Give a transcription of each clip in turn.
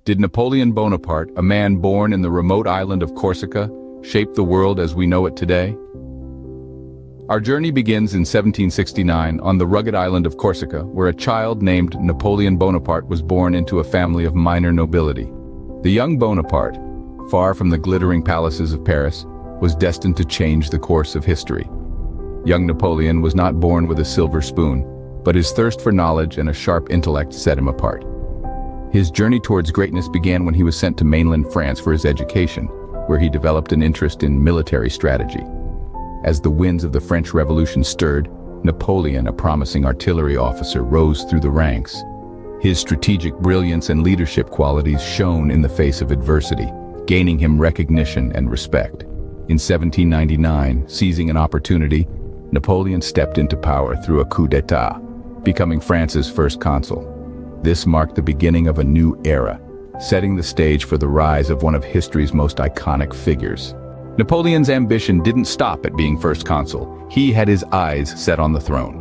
Did Napoleon Bonaparte, a man born in the remote island of Corsica, shape the world as we know it today? Our journey begins in 1769 on the rugged island of Corsica, where a child named Napoleon Bonaparte was born into a family of minor nobility. The young Bonaparte, far from the glittering palaces of Paris, was destined to change the course of history. Young Napoleon was not born with a silver spoon, but his thirst for knowledge and a sharp intellect set him apart. His journey towards greatness began when he was sent to mainland France for his education, where he developed an interest in military strategy. As the winds of the French Revolution stirred, Napoleon, a promising artillery officer, rose through the ranks. His strategic brilliance and leadership qualities shone in the face of adversity, gaining him recognition and respect. In 1799, seizing an opportunity, Napoleon stepped into power through a coup d'état, becoming France's first consul. This marked the beginning of a new era, setting the stage for the rise of one of history's most iconic figures. Napoleon's ambition didn't stop at being first consul. He had his eyes set on the throne.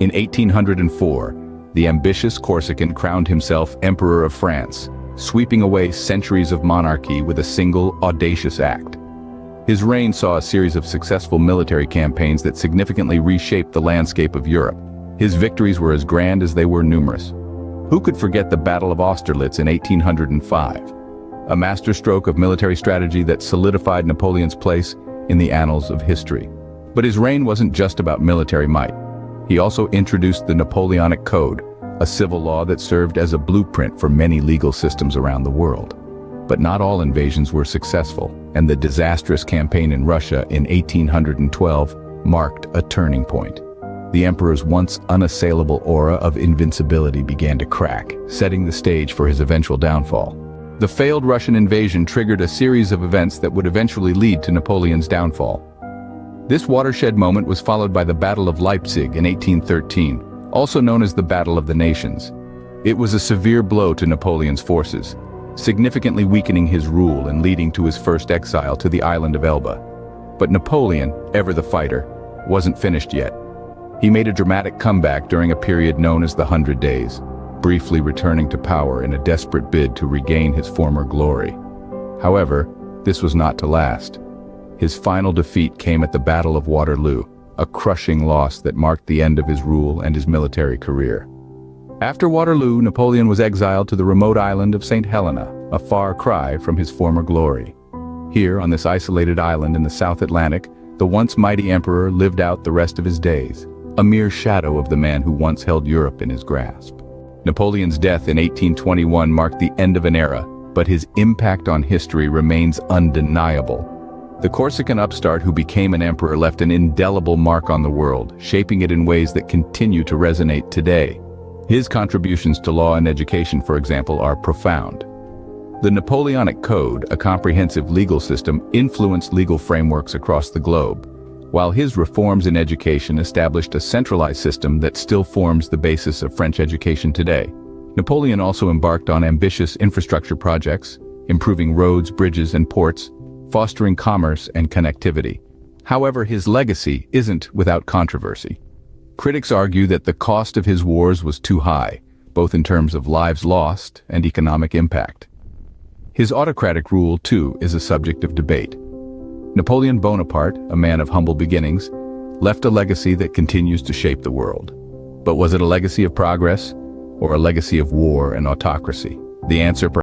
In 1804, the ambitious Corsican crowned himself Emperor of France, sweeping away centuries of monarchy with a single, audacious act. His reign saw a series of successful military campaigns that significantly reshaped the landscape of Europe. His victories were as grand as they were numerous. Who could forget the Battle of Austerlitz in 1805? A masterstroke of military strategy that solidified Napoleon's place in the annals of history. But his reign wasn't just about military might. He also introduced the Napoleonic Code, a civil law that served as a blueprint for many legal systems around the world. But not all invasions were successful, and the disastrous campaign in Russia in 1812 marked a turning point. The emperor's once unassailable aura of invincibility began to crack, setting the stage for his eventual downfall. The failed Russian invasion triggered a series of events that would eventually lead to Napoleon's downfall. This watershed moment was followed by the Battle of Leipzig in 1813, also known as the Battle of the Nations. It was a severe blow to Napoleon's forces, significantly weakening his rule and leading to his first exile to the island of Elba. But Napoleon, ever the fighter, wasn't finished yet. He made a dramatic comeback during a period known as the 100 Days, briefly returning to power in a desperate bid to regain his former glory. However, this was not to last. His final defeat came at the Battle of Waterloo, a crushing loss that marked the end of his rule and his military career. After Waterloo, Napoleon was exiled to the remote island of St. Helena, a far cry from his former glory. Here, on this isolated island in the South Atlantic, the once mighty emperor lived out the rest of his days, a mere shadow of the man who once held Europe in his grasp. Napoleon's death in 1821 marked the end of an era, but his impact on history remains undeniable. The Corsican upstart who became an emperor left an indelible mark on the world, shaping it in ways that continue to resonate today. His contributions to law and education, for example, are profound. The Napoleonic Code, a comprehensive legal system, influenced legal frameworks across the globe, while his reforms in education established a centralized system that still forms the basis of French education today. Napoleon also embarked on ambitious infrastructure projects, improving roads, bridges, and ports, fostering commerce and connectivity. However, his legacy isn't without controversy. Critics argue that the cost of his wars was too high, both in terms of lives lost and economic impact. His autocratic rule, too, is a subject of debate. Napoleon Bonaparte, a man of humble beginnings, left a legacy that continues to shape the world. But was it a legacy of progress or a legacy of war and autocracy? The answer